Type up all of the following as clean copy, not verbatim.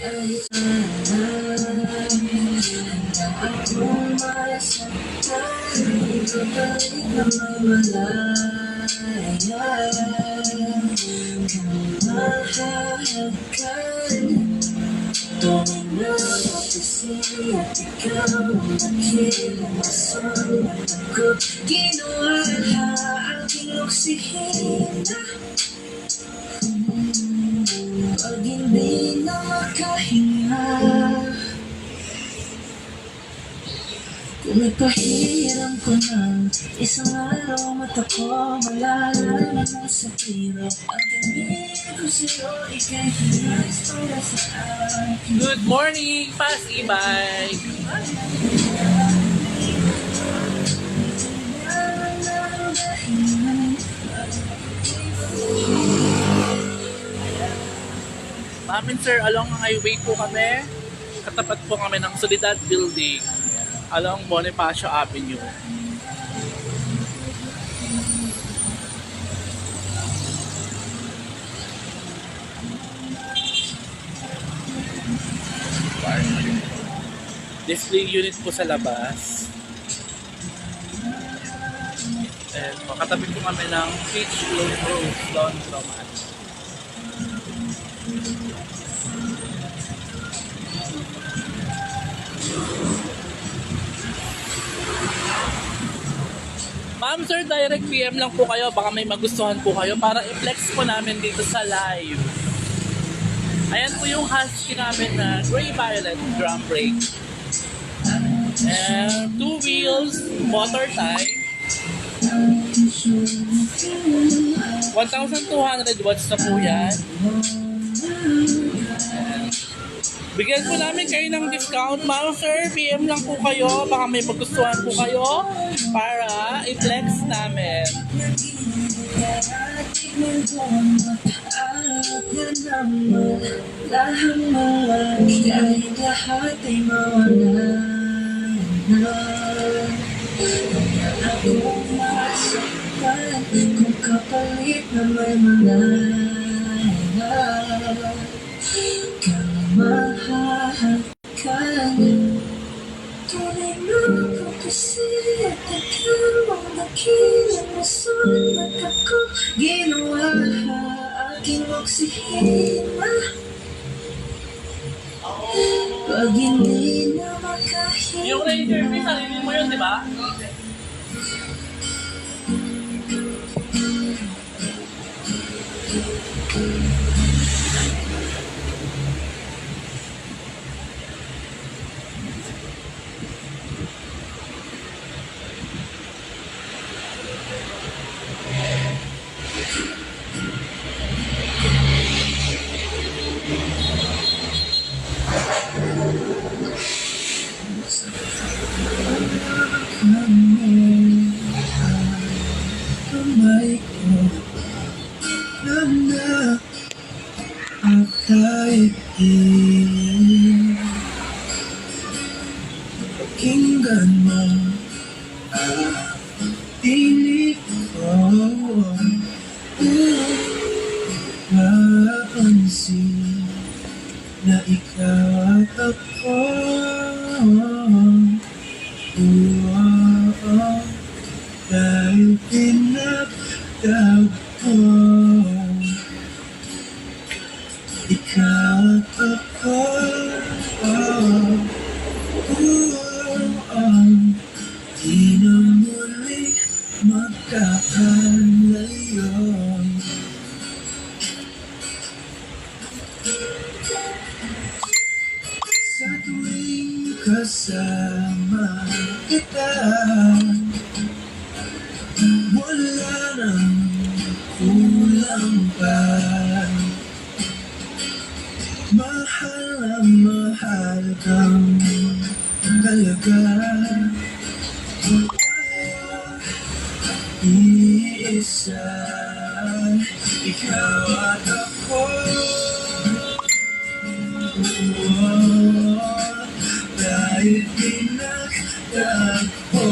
ay hanggang akong masaktan, ibabalik na may malaya kang mahalagan. Tuwing napapansin at ikaw ang dakilang masulat ako, kinuha aking oksihina. Pag hindi na makahinga, kung ipahiram ko ng isang araw, mata ko malalaman na sa tiro. Ang tingin ko sa'yo, ika'y hinas para sa akin. Good morning, Pasibay! Mamin sir, along ang highway po kami. Katapat po kami ng Solidad Building along Bonifacio Avenue. Display unit po sa labas. And makatabi po kami ng Peach Rose Laundromat. Ma'am sir, direct PM lang po kayo. Baka may magustuhan po kayo para i-flex po namin dito sa live. Ayan po yung husky namin na gray violet drum brake. And 2 wheels, motor type. 1,200 watts na po yan. Bigyan po namin kayo ng discount. Ma'am sir, PM lang po kayo. Baka may magustuhan po kayo para i-flex namin. Lahat ay mawala na. Kaya ako masaktan kung kapalit na may malaya kang mahalagan. Tunay na ako kasi at ikaw ang dakilang masulat ako, ginawa aking oksihina. Pag hindi na makahinga, Yung Ranger P, sarili mo yun, di ba? kamay ko na akay pakinggan mo ang pilit ko. Mapansin na ikaw at ako, dahil pinagtagpo. Ikaw at ako, di na muli magkakalayo. Sa tuwing kasama kita, wala nang kulang pa. Mahal na mahal kang talaga. Iisa, ikaw at ako. Dahil pinagtagpo,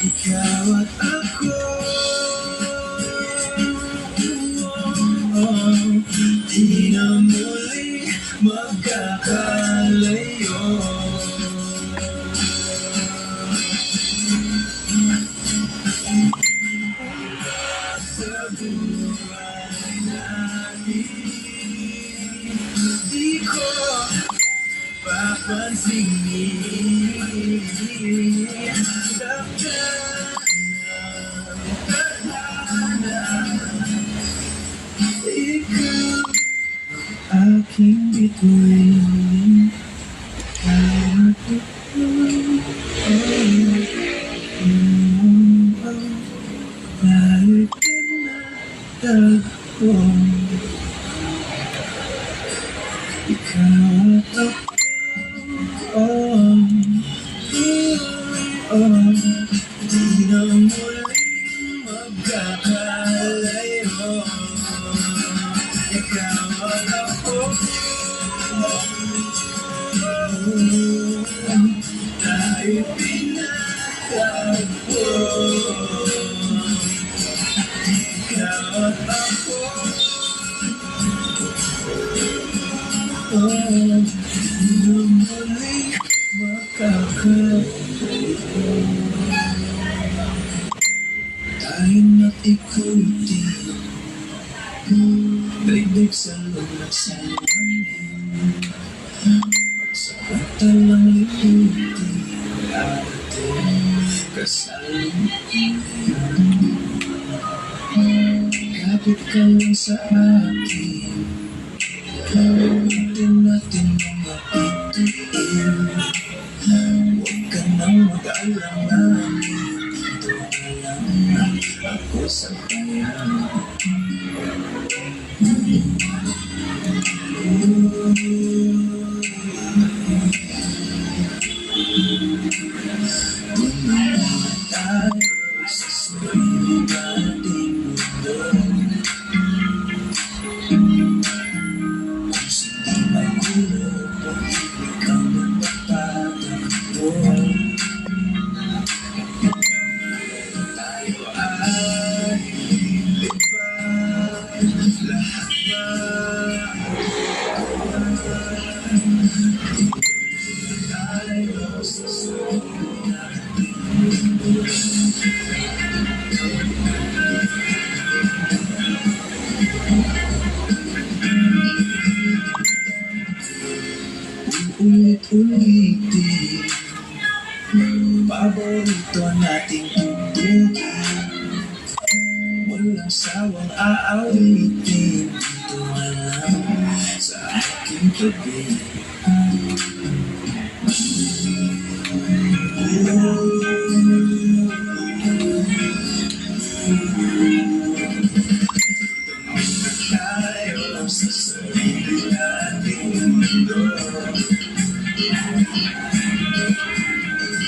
ikaw at ako. Di na muli magkakalayo. Sa buhay natin, di ko papansinin. Daktan ng tadhana, ikaw aking bituin. Kahit ito'y kahit tinatagpo, ikaw at ako, di na muling magkakalayo. Ikaw at ako, tayo pinatagpo. Ikaw at ako, di na muling makakalayo. Tayo na't iko'y di daigdig sa lunas sa langit. Magsamantalang liputi ating kasalukuyan. Kapit ka lang sa akin, gawin natin mga bituin. Huwag ka nang mag-alangan, ito na lang ako sa kanya. Tayo sa sarili nating mundo, kung sindi magulo, pag-ibig ang magpapatakbo. Tayo ay lilipad, lahat ba tayo sa sarili nating mundo. Ulit-ulitin, paborito nating tugtugin. Walang sawang aawitin, dito na lang sa aking tabi. Tayo sa sarili nating mundo,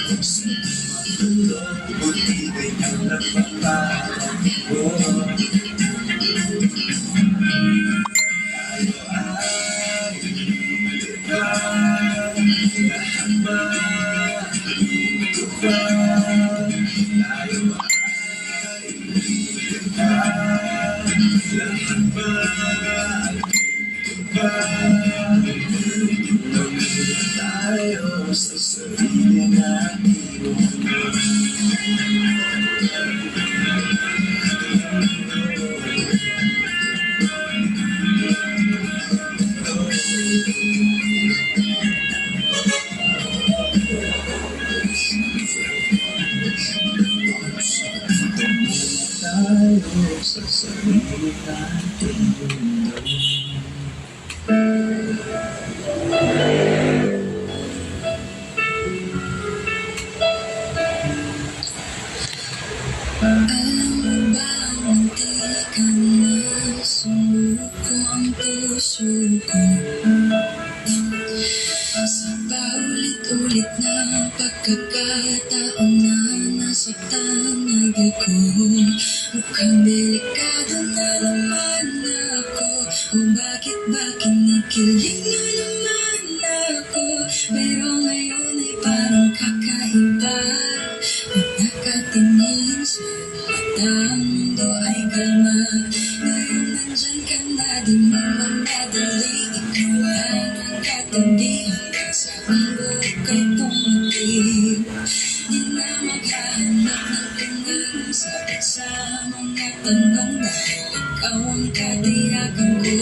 kung sino magulo, pag-ibig ang nagpapatakbo. Tayo ay lilipad, lahat ba ito ba? Tayo ay lilipad, lahat ba ito ba? Tayo sa sarili nating mundo. Tayo sa sarili nating mundo. Alam mo ba munti ka na sumuko ang puso ko? Sa paulit-ulit na pagkakataon na nasaktan ako, mukhang delikado na naman ako. O bakit ba kinikilig na naman ako? Pero ngayon ay parang kakaiba. Nakatingin sa mata, ang mundo ay kalma. Ngayon nandyan ka na, di mo katiyakan ko.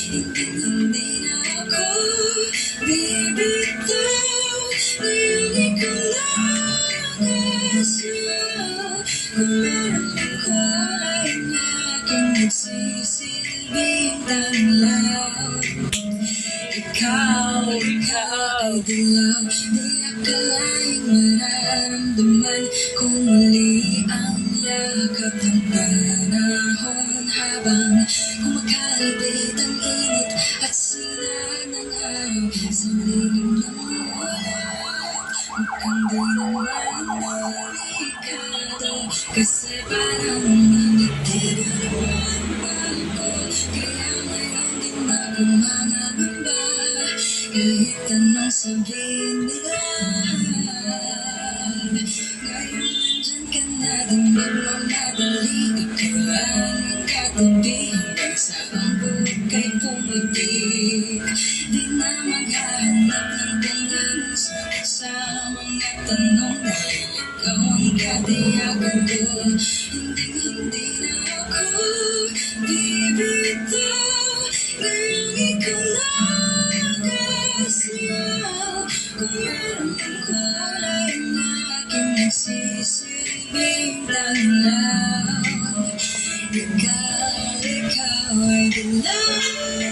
Hindi na ako bibitaw. Ngayon ikaw na nagsiyaw. Kung meron mang kulay na aking nagsisilbing tanglaw. Ikaw ay dilaw. Di akalaing mararamdaman kung muli ang yakap ng panahon. Habang kumakalapit ang init at sinag ng araw sa lilim ng ulan, mukhang di naman delikado. Kasi parang nangiti na naman ako. Kaya ngayon di na ako mangangamba. Kahit anong sabihin nila, ngayon nandyan ka na din magmamadali. Ikaw lang ang katabi hanggang sa ang buhay pumibig. Di na maghahanap ng pangalan sa mga tanong, dahil ikaw ang katiyakan ko. Hindi na ako bibitaw. Ngayon ikaw na nagsiyaw. Kung meron mang kulay na aking nagsisilbing tanglaw. Ikaw ay dilaw.